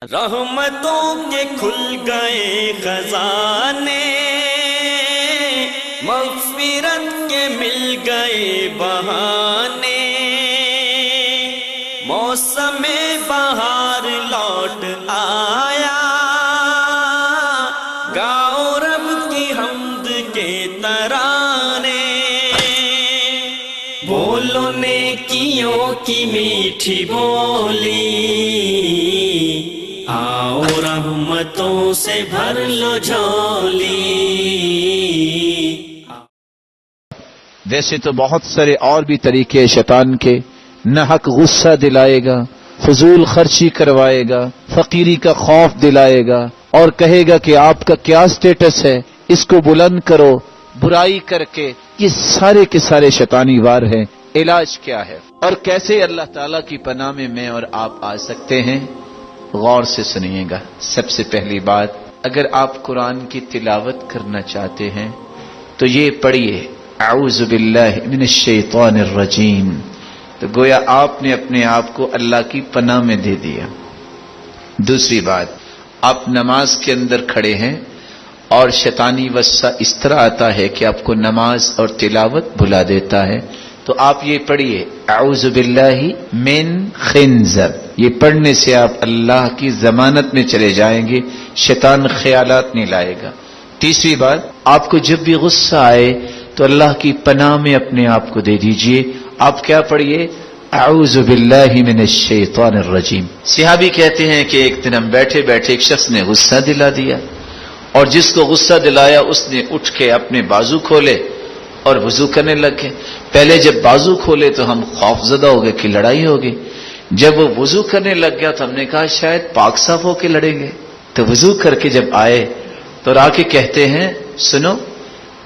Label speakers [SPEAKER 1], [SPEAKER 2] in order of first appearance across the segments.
[SPEAKER 1] رحمتوں کے کھل گئے خزانے، مغفرت کے مل گئے بہانے، موسم بہار لوٹ آیا، گاؤ رب کی حمد کے ترانے، بولو نیکیوں کی میٹھی بولی، آؤ رحمتوں سے بھر لو جھولی۔
[SPEAKER 2] ویسے تو بہت سارے اور بھی طریقے شیطان کے، نہ حق غصہ دلائے گا، فضول خرچی کروائے گا، فقیری کا خوف دلائے گا، اور کہے گا کہ آپ کا کیا سٹیٹس ہے، اس کو بلند کرو، برائی کر کے۔ یہ سارے کے سارے شیطانی وار ہیں۔ علاج کیا ہے اور کیسے اللہ تعالیٰ کی پناہ میں اور آپ آ سکتے ہیں؟ غور سے سنیے گا۔ سب سے پہلی بات، اگر آپ قرآن کی تلاوت کرنا چاہتے ہیں تو یہ پڑھیے اعوذ باللہ من الشیطان الرجیم، تو گویا آپ نے اپنے آپ کو اللہ کی پناہ میں دے دیا۔ دوسری بات، آپ نماز کے اندر کھڑے ہیں اور شیطانی وسوسہ اس طرح آتا ہے کہ آپ کو نماز اور تلاوت بھلا دیتا ہے، تو آپ یہ پڑھیے اعوذ باللہ من خنزر۔ یہ پڑھنے سے آپ اللہ کی ضمانت میں چلے جائیں گے، شیطان خیالات نہیں لائے گا۔ تیسری بات، آپ کو جب بھی غصہ آئے تو اللہ کی پناہ میں اپنے آپ کو دے دیجئے۔ آپ کیا پڑھیے؟ اعوذ باللہ من الشیطان الرجیم۔ صحابی کہتے ہیں کہ ایک دن ہم بیٹھے بیٹھے ایک شخص نے غصہ دلا دیا، اور جس کو غصہ دلایا اس نے اٹھ کے اپنے بازو کھولے اور وضو کرنے لگ گئے۔ پہلے جب بازو کھولے تو ہم خوف زدہ ہو گئے کہ لڑائی ہوگی۔ جب وہ وضو کرنے لگ گیا تو ہم نے کہا شاید پاک صاف ہو کے لڑیں گے، تو وضو کر کے جب آئے تو آ کے کہتے ہیں سنو،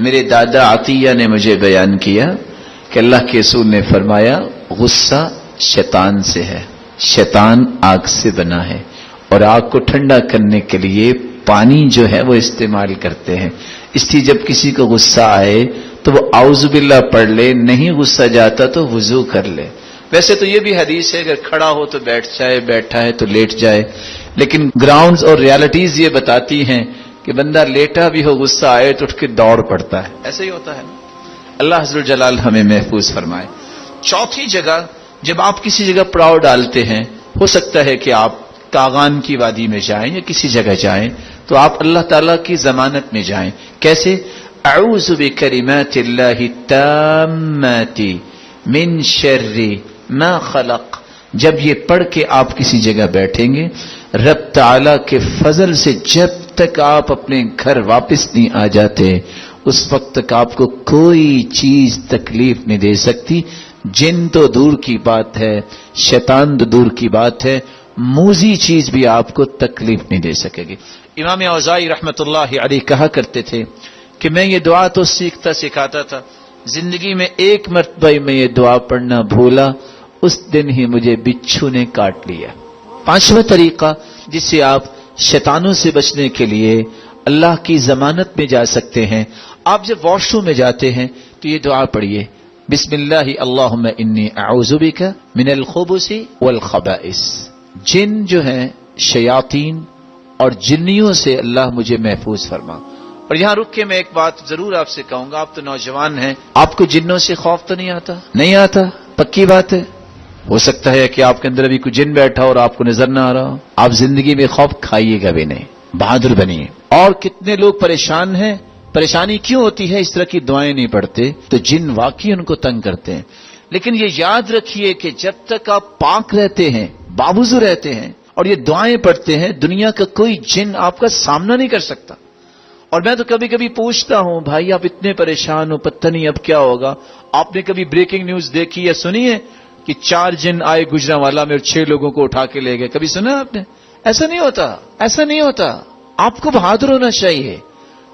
[SPEAKER 2] میرے دادا عطیہ نے مجھے بیان کیا کہ اللہ کے رسول نے فرمایا غصہ شیطان سے ہے، شیطان آگ سے بنا ہے، اور آگ کو ٹھنڈا کرنے کے لیے پانی جو ہے وہ استعمال کرتے ہیں، اس لیے جب کسی کو غصہ آئے تو وہ اعوذ باللہ پڑھ لے، نہیں غصہ جاتا تو وضو کر لے۔ ویسے تو یہ بھی حدیث ہے اگر کھڑا ہو تو بیٹھ جائے، بیٹھا ہے تو لیٹ جائے، لیکن گراؤنڈز اور ریالٹیز یہ بتاتی ہیں کہ بندہ لیٹا بھی ہو غصہ آئے تو اٹھ کے دوڑ پڑتا ہے، ایسے ہی ہوتا ہے نا۔ اللہ عز و جلال ہمیں محفوظ فرمائے۔ چوتھی جگہ، جب آپ کسی جگہ پڑاؤ ڈالتے ہیں، ہو سکتا ہے کہ آپ کاغان کی وادی میں جائیں یا کسی جگہ جائیں، تو آپ اللہ تعالیٰ کی ضمانت میں جائیں۔ کیسے؟ اعوذ بکلمات اللہ التامات من شر ما خلق۔ جب یہ پڑھ کے آپ کسی جگہ بیٹھیں گے، رب تعالیٰ کے فضل سے جب تک آپ اپنے گھر واپس نہیں آ جاتے اس وقت تک آپ کو کوئی چیز تکلیف نہیں دے سکتی۔ جن تو دور کی بات ہے، شیطان تو دور کی بات ہے، موذی چیز بھی آپ کو تکلیف نہیں دے سکے گی۔ امام اوزاعی رحمت اللہ علیہ کہا کرتے تھے کہ میں یہ دعا تو سیکھتا سکھاتا تھا، زندگی میں ایک مرتبہ میں یہ دعا پڑھنا بھولا، اس دن ہی مجھے بچھو نے کاٹ لیا۔ پانچواں طریقہ جس سے آپ شیطانوں سے بچنے کے لیے اللہ کی ضمانت میں جا سکتے ہیں، آپ جب واش روم میں جاتے ہیں تو یہ دعا پڑھیے بسم اللہ اللہم انی اعوذ بک من الخبث والخبائث۔ جن جو ہیں شیاطین اور جنیوں سے اللہ مجھے محفوظ فرما۔ اور یہاں رک کے میں ایک بات ضرور آپ سے کہوں گا، آپ تو نوجوان ہیں، آپ کو جنوں سے خوف تو نہیں آتا؟ نہیں آتا، پکی بات ہے۔ ہو سکتا ہے کہ آپ کے اندر ابھی کوئی جن بیٹھا اور آپ کو نظر نہ آ رہا ہو، آپ زندگی میں خوف کھائیے گا بھی نہیں، بہادر بنیے۔ اور کتنے لوگ پریشان ہیں، پریشانی کیوں ہوتی ہے؟ اس طرح کی دعائیں نہیں پڑھتے تو جن واقعی ان کو تنگ کرتے ہیں۔ لیکن یہ یاد رکھیے کہ جب تک آپ پاک رہتے ہیں، باوضو رہتے ہیں اور یہ دعائیں پڑھتے ہیں، دنیا کا کوئی جن آپ کا سامنا نہیں کر سکتا۔ اور میں تو کبھی کبھی پوچھتا ہوں بھائی آپ اتنے پریشان ہو، پتہ نہیں اب کیا ہوگا۔ آپ نے کبھی بریکنگ نیوز دیکھی یا سنی ہے کہ 4 جن آئے گجرانوالہ میں اور 6 لوگوں کو اٹھا کے لے گئے؟ کبھی سنا آپ نے؟ ایسا نہیں ہوتا، ایسا نہیں ہوتا۔ آپ کو بہادر ہونا چاہیے۔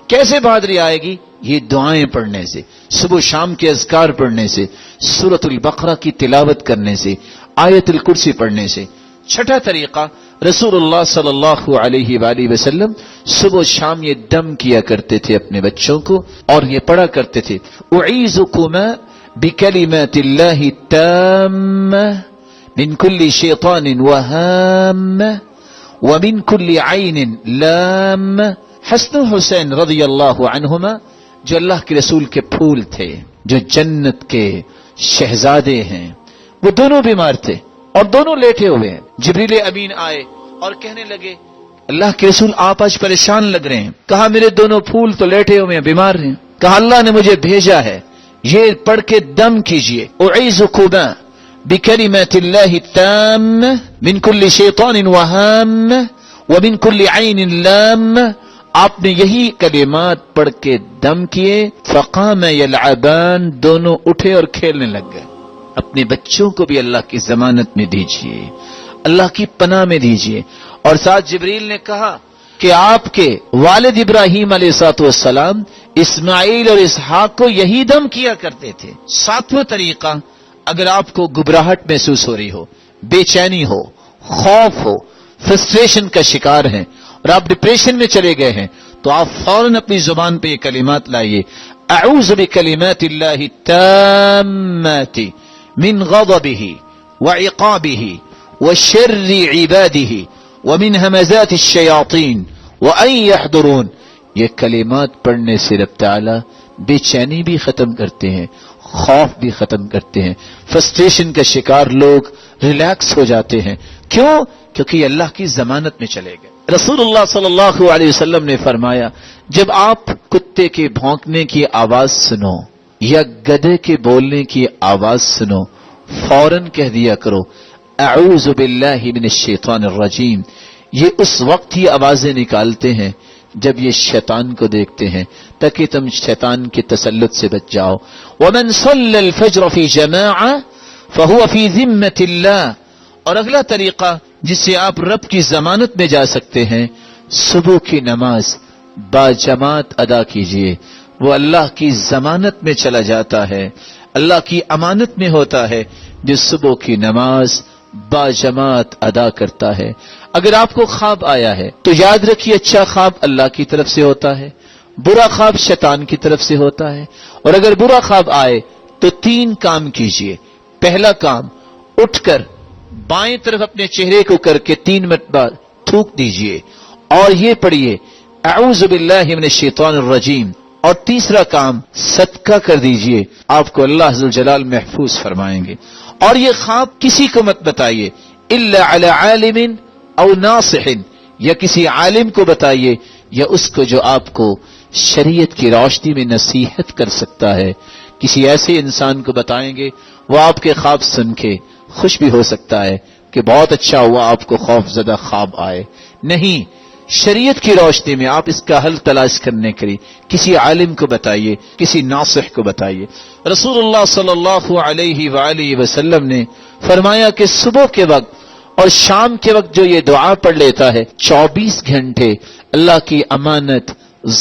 [SPEAKER 2] کیسے بہادری آئے گی؟ یہ دعائیں پڑھنے سے، صبح شام کے اذکار پڑھنے سے، سورۃ البقرہ کی تلاوت کرنے سے، آیت الکرسی پڑھنے سے۔ چھٹا طریقہ، رسول اللہ صلی اللہ علیہ وآلہ وسلم صبح شام یہ دم کیا کرتے تھے اپنے بچوں کو، اور یہ پڑھا کرتے تھے اعیذکما بکلمات اللہ التامہ من کل شیطان وہامہ ومن كل عين لام. حسن حسین رضی اللہ عنہما جو اللہ کے رسول کے پھول تھے, جو جنت کے شہزادے ہیں, وہ دونوں بیمار تھے اور دونوں لیٹے ہوئے ہیں. جبریل امین آئے اور کہنے لگے اللہ کے رسول آپ آج پریشان لگ رہے ہیں. کہا میرے دونوں پھول تو لیٹے ہوئے ہیں, بیمار ہیں. کہا اللہ نے مجھے بھیجا ہے, یہ پڑھ کے دم کیجئے, اعیذکما بکلمات اللہ التامہ من کل شیطان وہام ومن کل عین لام. آپ نے یہی کلمات پڑھ کے دم کیے. فقام یلعبان, دونوں اٹھے اور کھیلنے لگ گئے. اپنے بچوں کو بھی اللہ کی ضمانت میں دیجئے, اللہ کی پناہ میں دیجئے. اور ساتھ جبریل نے کہا کہ آپ کے والد ابراہیم علیہ السلام اسماعیل اور اسحاق کو یہی دم کیا کرتے تھے. ساتواں طریقہ, اگر آپ کو گھبراہٹ محسوس ہو رہی ہو, بے چینی ہو, خوف ہو, فرسٹریشن کا شکار ہیں اور آپ ڈپریشن میں چلے گئے ہیں, تو آپ فوراً اپنی زبان پہ یہ کلمات لائیے. اعوذ بکلمات اللہ التامات من غضبہ وعقابہ وشر عبادہ ومن ہمزات الشیاطین وان یحضرون. یہ کلمات پڑھنے سے رب تعالی بے چینی بھی ختم کرتے ہیں, خوف بھی ختم کرتے ہیں. فرسٹریشن کا شکار لوگ ریلیکس ہو جاتے ہیں. کیوں؟ کیونکہ یہ اللہ کی ضمانت میں چلے گئے. رسول اللہ صلی اللہ علیہ وسلم نے فرمایا جب آپ کتے کے بھونکنے کی آواز سنو یا گدھے کے بولنے کی آواز سنو, فوراً کہہ دیا کرو اعوذ باللہ من الشیطان الرجیم. یہ اس وقت ہی آوازیں نکالتے ہیں جب یہ شیطان کو دیکھتے ہیں, تاکہ تم شیطان کے تسلط سے بچ جاؤ. ومن صلی الفجر فی جماعہ فہو فی ذمۃ اللہ. اور اگلا طریقہ جس سے آپ رب کی ضمانت میں جا سکتے ہیں, صبح کی نماز باجماعت ادا کیجئے. وہ اللہ کی ضمانت میں چلا جاتا ہے, اللہ کی امانت میں ہوتا ہے جو صبح کی نماز باجماعت ادا کرتا ہے. اگر آپ کو خواب آیا ہے تو یاد رکھیے اچھا خواب اللہ کی طرف سے ہوتا ہے, برا خواب شیطان کی طرف سے ہوتا ہے. اور اگر برا خواب آئے تو 3 کام کیجئے. پہلا کام, اٹھ کر بائیں طرف اپنے چہرے کو کر کے 3 مرتبہ تھوک دیجئے اور یہ پڑھیے اعوذ باللہ من الشیطان الرجیم. اور تیسرا کام, صدقہ کر دیجئے, آپ کو اللہ عز وجل محفوظ فرمائیں گے. اور یہ خواب کسی کو مت بتائیے الا علی عالم او ناصح, یا کسی عالم کو بتائیے یا اس کو جو آپ کو شریعت کی روشنی میں نصیحت کر سکتا ہے. کسی ایسے انسان کو بتائیں گے, وہ آپ کے خواب سن کے خوش بھی ہو سکتا ہے کہ بہت اچھا ہوا آپ کو خوف زدہ خواب آئے. نہیں, شریعت کی روشنی میں آپ اس کا حل تلاش کرنے کے لیے کسی عالم کو بتائیے, کسی ناصح کو بتائیے. رسول اللہ صلی اللہ علیہ وآلہ وسلم نے فرمایا کہ صبح کے وقت اور شام کے وقت جو یہ دعا پڑھ لیتا ہے 24 گھنٹے اللہ کی امانت,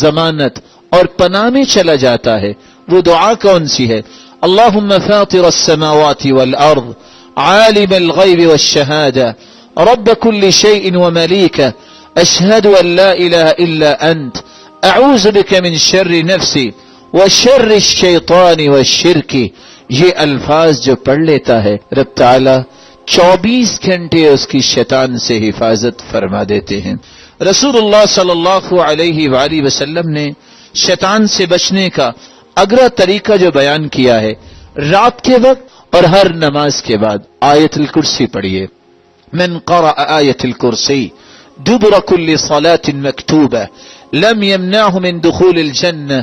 [SPEAKER 2] ضمانت اور پناہ میں چلا جاتا ہے. وہ دعا کون سی ہے؟ اللہم فاطر السماوات والارض عالم الغیب والشہادہ رب کل شیء وملیکہ اشہد ان لا الہ الا انت اعوذ بک من شر نفسی وشر الشیطان والشرک. یہ الفاظ جو پڑھ لیتا ہے رب تعالی 24 گھنٹے اس کی شیطان سے حفاظت فرما دیتے ہیں. رسول اللہ صلی اللہ علیہ وآلہ وسلم نے شیطان سے بچنے کا اگلا طریقہ جو بیان کیا ہے, رات کے وقت اور ہر نماز کے بعد آیت الکرسی پڑھیے. من قرأ آیت الکرسی دبر كل صلاة مكتوبة لم يمنعه من دخول الجنة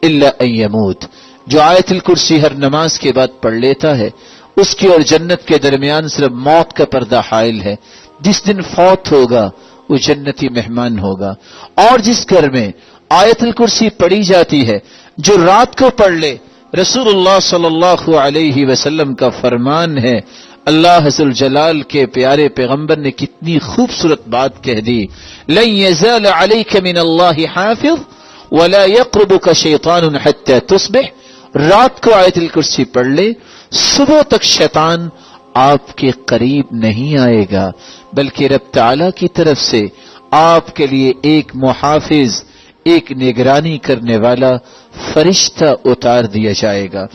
[SPEAKER 2] الا ان يموت. جو آیت الکرسی ہر نماز کے بعد پڑھ لیتا ہے اس کی اور جنت کے درمیان صرف موت کا پردہ حائل ہے. جس دن فوت ہوگا وہ جنتی مہمان ہوگا. اور جس گھر میں آیت الکرسی پڑھی جاتی ہے جو رات کو پڑھ لے, رسول اللہ صلی اللہ علیہ وسلم کا فرمان ہے, اللہ عزوجل جلال کے پیارے پیغمبر نے کتنی خوبصورت بات کہہ دی, لن یزال علیک من اللہ حافظ ولا یقربک شیطان حتی تصبح. رات کو آیت الکرسی پڑھ لے, صبح تک شیطان آپ کے قریب نہیں آئے گا, بلکہ رب تعالی کی طرف سے آپ کے لیے ایک محافظ, ایک نگرانی کرنے والا فرشتہ اتار دیا جائے گا.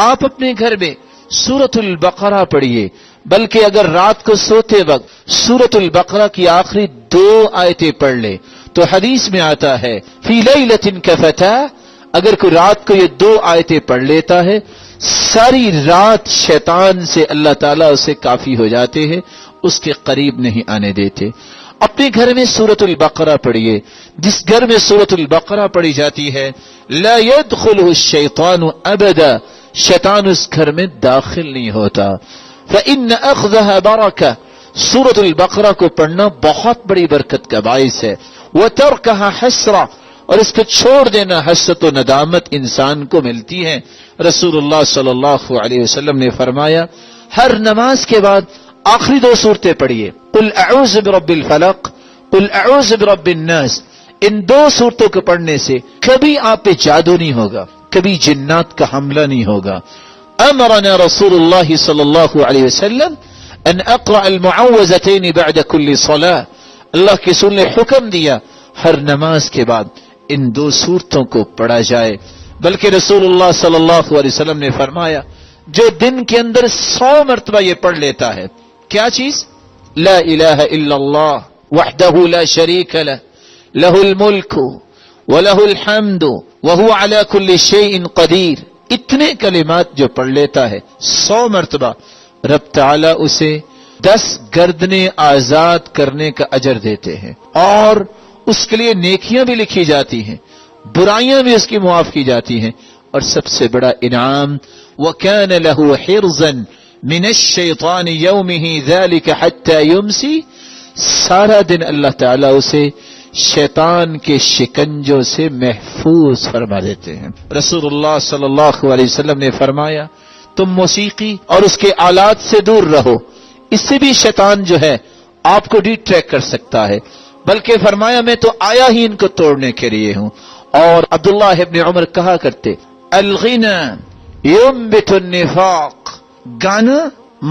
[SPEAKER 2] آپ اپنے گھر میں سورۃ البقرہ پڑھیے, بلکہ اگر رات کو سوتے وقت سورۃ البقرہ کی آخری 2 آیتیں پڑھ لے تو حدیث میں آتا ہے فی لیلۃ کفتہ، اگر کوئی رات کو یہ 2 آیتیں پڑھ لیتا ہے ساری رات شیطان سے اللہ تعالیٰ اسے کافی ہو جاتے ہیں، اس کے قریب نہیں آنے دیتے۔ اپنے گھر میں سورۃ البقرہ پڑھیے، جس گھر میں سورۃ البقرہ پڑھی جاتی ہے لا يدخلہ الشیطان ابدا، شیطان اس گھر میں داخل نہیں ہوتا۔ فإن أخذها برکہ، سورۃ البقرہ کو پڑھنا بہت بڑی برکت کا باعث ہے۔ وترکها حسرہ، اور اس کو چھوڑ دینا حسرت و ندامت انسان کو ملتی ہے۔ رسول اللہ صلی اللہ علیہ وسلم نے فرمایا ہر نماز کے بعد آخری 2 سورتیں پڑھیے، قل اعوذ برب الفلق، قل اعوذ برب الناس۔ ان 2 سورتوں کو پڑھنے سے کبھی آپ پہ جادو نہیں ہوگا، کبھی جنات کا حملہ نہیں ہوگا۔ امرنا رسول اللہ صلی اللہ علیہ وسلم ان اقرأ المعوذتین بعد کل صلاة، اللہ کے رسول نے حکم دیا ہر نماز کے بعد ان 2 سورتوں کو پڑھا جائے۔ بلکہ رسول اللہ صلی اللہ علیہ وسلم نے فرمایا جو دن کے اندر 100 مرتبہ یہ پڑھ لیتا ہے، کیا چیز؟ لا الہ الا اللہ وحدہ لا شریک لہ لہ الملک وَلَهُ الْحَمْدُ وَهُوَ عَلَى كُلِّ شَيْءٍ قَدِيرٌ، اتنے کلمات جو پڑھ لیتا ہے 100 مرتبہ، رب تعالیٰ اسے 10 گردنیں آزاد کرنے کا اجر دیتے ہیں، اور اس کے لیے نیکیاں بھی لکھی جاتی ہیں، برائیاں بھی اس کی معاف کی جاتی ہیں، اور سب سے بڑا انعام وَكَانَ لَهُ حِرْزًا مِنَ الشَّيْطَانِ يَوْمِهِ ذَلِكَ حَتَّى يُمْسِي، سارا دن اللہ تعالیٰ اسے شیطان کے شکنجوں سے محفوظ فرما دیتے ہیں۔ رسول اللہ صلی اللہ علیہ وسلم نے فرمایا تم موسیقی اور اس کے آلات سے دور رہو، اس سے بھی شیطان جو ہے آپ کو ڈی ٹریک کر سکتا ہے، بلکہ فرمایا میں تو آیا ہی ان کو توڑنے کے لیے ہوں۔ اور عبداللہ ابن عمر کہا کرتے الغنا ينبت النفاق، گانا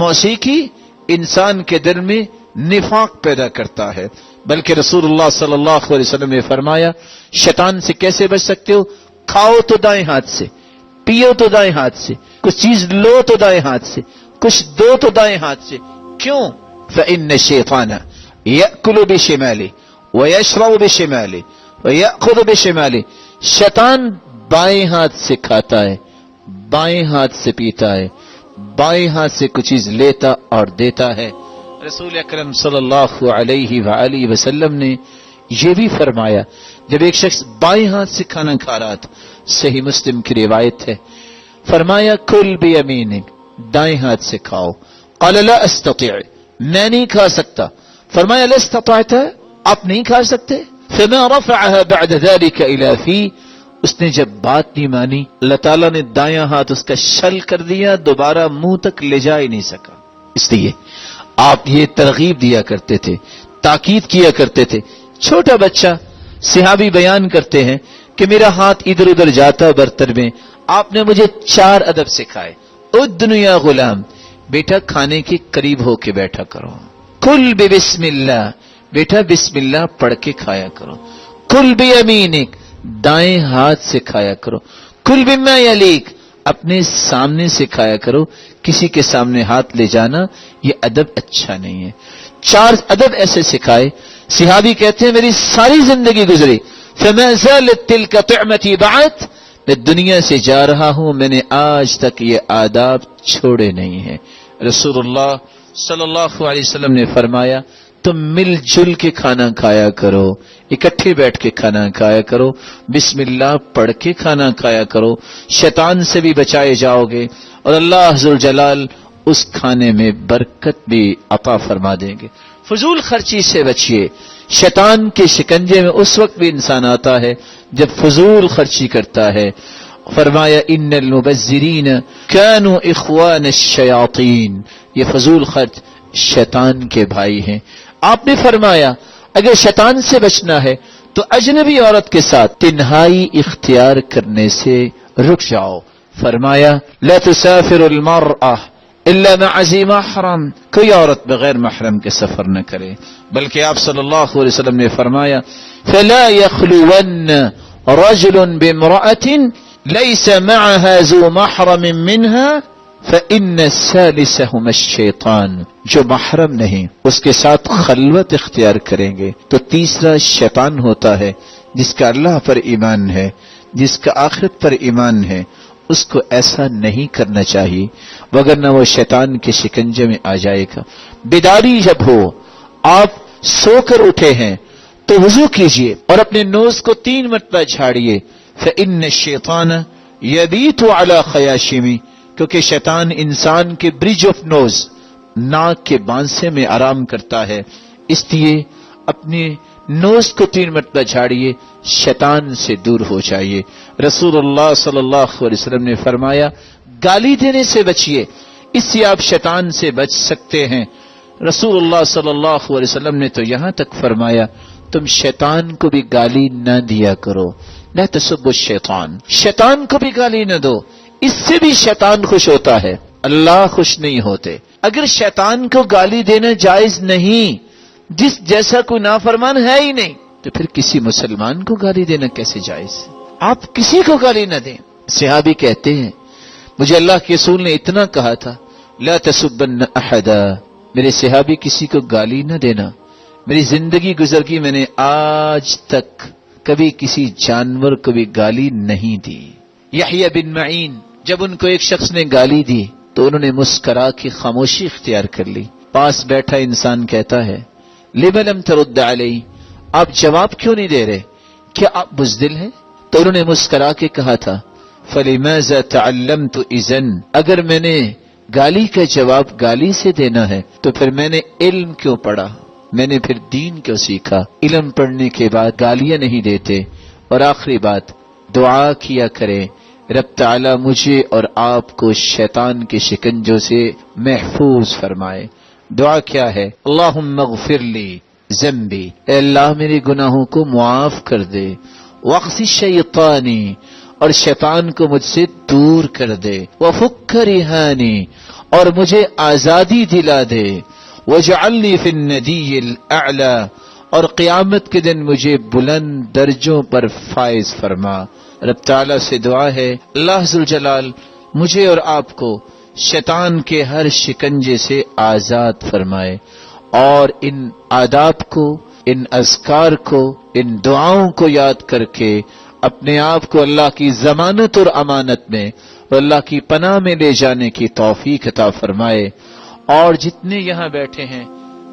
[SPEAKER 2] موسیقی انسان کے دل میں نفاق پیدا کرتا ہے۔ بلکہ رسول اللہ صلی اللہ علیہ وسلم نے فرمایا شیطان سے کیسے بچ سکتے ہو؟ کھاؤ تو دائیں ہاتھ سے، پیو تو دائیں ہاتھ سے، کچھ چیز لو تو دائیں ہاتھ سے، کچھ دو تو دائیں ہاتھ سے۔ کیوں؟ فإن الشیطان یأکل بشماله ویشرب بشماله ویأخذ بشماله، شیطان بائیں ہاتھ سے کھاتا ہے، بائیں ہاتھ سے پیتا ہے، بائیں ہاتھ سے کچھ چیز لیتا اور دیتا ہے۔ رسول اکرم صلی اللہ علیہ وآلہ وسلم نے یہ بھی فرمایا جب ایک شخص بائیں ہاتھ سے کھانا کھا رہا تھا، صحیح مسلم کی روایت ہے، فرمایا کل بیمینک، دائیں ہاتھ سے کھاؤ۔ قال لا استطیع، میں نہیں کھا سکتا۔ فرمایا لا استطعت، آپ نہیں کھا سکتے؟ فما رفعها بعد ذلك الى فی، اس نے جب بات نہیں مانی اللہ تعالیٰ نے دایاں ہاتھ اس کا شل کر دیا، دوبارہ منہ تک لے جا ہی نہیں سکا۔ اس لیے آپ یہ ترغیب دیا کرتے تھے، تاکید کیا کرتے تھے۔ چھوٹا بچہ صحابی بیان کرتے ہیں کہ میرا ہاتھ ادھر ادھر جاتا برتن میں، آپ نے مجھے 4 ادب سکھائے۔ ادن یا غلام، بیٹا کھانے کے قریب ہو کے بیٹھا کرو۔ کل بسم اللہ، بیٹا بسم اللہ پڑھ کے کھایا کرو۔ کل بیمینک، دائیں ہاتھ سے کھایا کرو۔ کل بما یلیک، اپنے سامنے سے کھایا کرو، کسی کے سامنے ہاتھ لے جانا یہ ادب اچھا نہیں ہے۔ 4 ادب ایسے سکھائے، صحابی کہتے ہیں میری ساری زندگی گزری، فما زالت تلک طعمتی بعد، میں دنیا سے جا رہا ہوں، میں نے آج تک یہ آداب چھوڑے نہیں ہیں۔ رسول اللہ صلی اللہ علیہ وسلم نے فرمایا تم مل جل کے کھانا کھایا کرو، اکٹھے بیٹھ کے کھانا کھایا کرو، بسم اللہ پڑھ کے کھانا کھایا کرو، شیطان سے بھی بچائے جاؤ گے، اور اللہ ذوالجلال اس کھانے میں برکت بھی عطا فرما دیں گے۔ فضول خرچی سے بچیے، شیطان کے شکنجے میں اس وقت بھی انسان آتا ہے جب فضول خرچی کرتا ہے۔ فرمایا ان المبذرین کانوا اخوان الشیاطین، یہ فضول خرچ شیطان کے بھائی ہیں۔ آپ نے فرمایا اگر شیطان سے بچنا ہے تو اجنبی عورت کے ساتھ تنہائی اختیار کرنے سے رک جاؤ۔ فرمایا لا تسافر المرأة الا مع ذی محرم، کوئی عورت بغیر محرم کے سفر نہ کرے۔ بلکہ آپ صلی اللہ علیہ وسلم نے فرمایا فلا يخلون رجل بامرأة ليس معها ذو محرم منها فإن الثالثهم الشیطان، جو محرم نہیں اس کے ساتھ خلوت اختیار کریں گے تو تیسرا شیطان ہوتا ہے، جس کا اللہ پر ایمان ہے، جس کا آخرت پر ایمان ہے، اس کو ایسا نہیں کرنا چاہیے، وگرنہ وہ شیطان کے شکنجے میں آ جائے گا۔ بیداری جب ہو، آپ سو کر اٹھے ہیں تو وضو کیجئے اور اپنے نوز کو 3 مرتبہ جھاڑیے۔ فإن الشیطان یبیت علی خیاشمی، کیونکہ شیطان انسان کے برج آف نوز، ناک کے بانسے میں آرام کرتا ہے، اس لیے اپنے نوز کو 3 مرتبہ جھاڑیے، شیطان سے دور ہو جائیے۔ رسول اللہ صلی اللہ علیہ وسلم نے فرمایا گالی دینے سے بچیے، اس سے آپ شیطان سے بچ سکتے ہیں۔ رسول اللہ صلی اللہ علیہ وسلم نے تو یہاں تک فرمایا تم شیطان کو بھی گالی نہ دیا کرو، لا تسبوا الشیطان، شیطان کو بھی گالی نہ دو، اس سے بھی شیطان خوش ہوتا ہے، اللہ خوش نہیں ہوتے۔ اگر شیطان کو گالی دینا جائز نہیں، جس جیسا کوئی نافرمان ہے ہی نہیں، تو پھر کسی مسلمان کو گالی دینا کیسے جائز؟ آپ کسی کو گالی نہ دیں۔ صحابی کہتے ہیں مجھے اللہ کے رسول نے اتنا کہا تھا لا تسبن احدا، میرے صحابی کسی کو گالی نہ دینا۔ میری زندگی گزر گئی، میں نے آج تک کبھی کسی جانور کو بھی گالی نہیں دی۔ یحییٰ بن معین جب ان کو ایک شخص نے گالی دی تو انہوں نے مسکرا کے خاموشی اختیار کر لی۔ پاس بیٹھا انسان کہتا ہے لم لم ترد علی، آپ جواب کیوں نہیں دے رہے؟ کیا آپ بزدل ہیں؟ تو انہوں نے مسکرا کے کہا تھا فلماذا تعلمت اذن، اگر میں نے گالی کا جواب گالی سے دینا ہے تو پھر میں نے علم کیوں پڑھا، میں نے پھر دین کیوں سیکھا؟ علم پڑھنے کے بعد گالیاں نہیں دیتے۔ اور آخری بات، دعا کیا کریں رب تعالی مجھے اور آپ کو شیطان کے شکنجوں سے محفوظ فرمائے۔ دعا کیا ہے؟ اللہم اغفر لی ذنبی، اے اللہ میرے گناہوں کو معاف کر دے، واغفر شیطانی، اور شیطان کو مجھ سے دور کر دے، وفک رہانی، اور مجھے آزادی دلا دے، وجعلنی فی الندی الاعلی، اور قیامت کے دن مجھے بلند درجوں پر فائز فرما۔ رب تعالیٰ سے دعا ہے اللہ ذوالجلال مجھے اور آپ کو شیطان کے ہر شکنجے سے آزاد فرمائے، اور ان آداب کو، ان اذکار کو، ان دعاؤں کو یاد کر کے اپنے آپ کو اللہ کی ضمانت اور امانت میں اور اللہ کی پناہ میں لے جانے کی توفیق عطا فرمائے۔ اور جتنے یہاں بیٹھے ہیں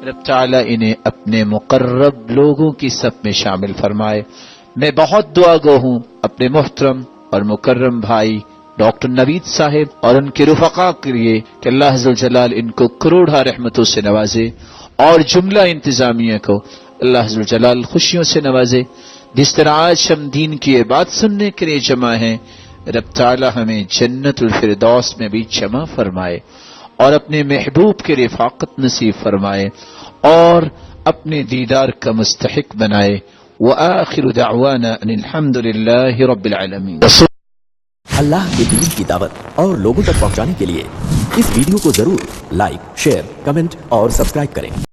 [SPEAKER 2] رب تعالیٰ انہیں اپنے مقرب لوگوں کی صف میں شامل فرمائے۔ میں بہت دعا گو ہوں اپنے محترم اور مکرم بھائی ڈاکٹر نوید صاحب اور ان کے رفقا کے لیے کہ اللہ ذوالجلال ان کو کروڑا رحمتوں سے نوازے، اور جملہ انتظامیہ کو اللہ ذوالجلال خوشیوں سے نوازے۔ جس طرح آج ہم دین کی یہ بات سننے کے لیے جمع ہیں، رب تعالی ہمیں جنت الفردوس میں بھی جمع فرمائے اور اپنے محبوب کے رفاقت نصیب فرمائے اور اپنے دیدار کا مستحق بنائے۔ وآخر دعوانا ان الحمد للہ رب العالمین۔
[SPEAKER 3] اللہ کے دین کی دعوت اور لوگوں تک پہنچانے کے لیے اس ویڈیو کو ضرور لائک، شیئر، کمنٹ اور سبسکرائب کریں۔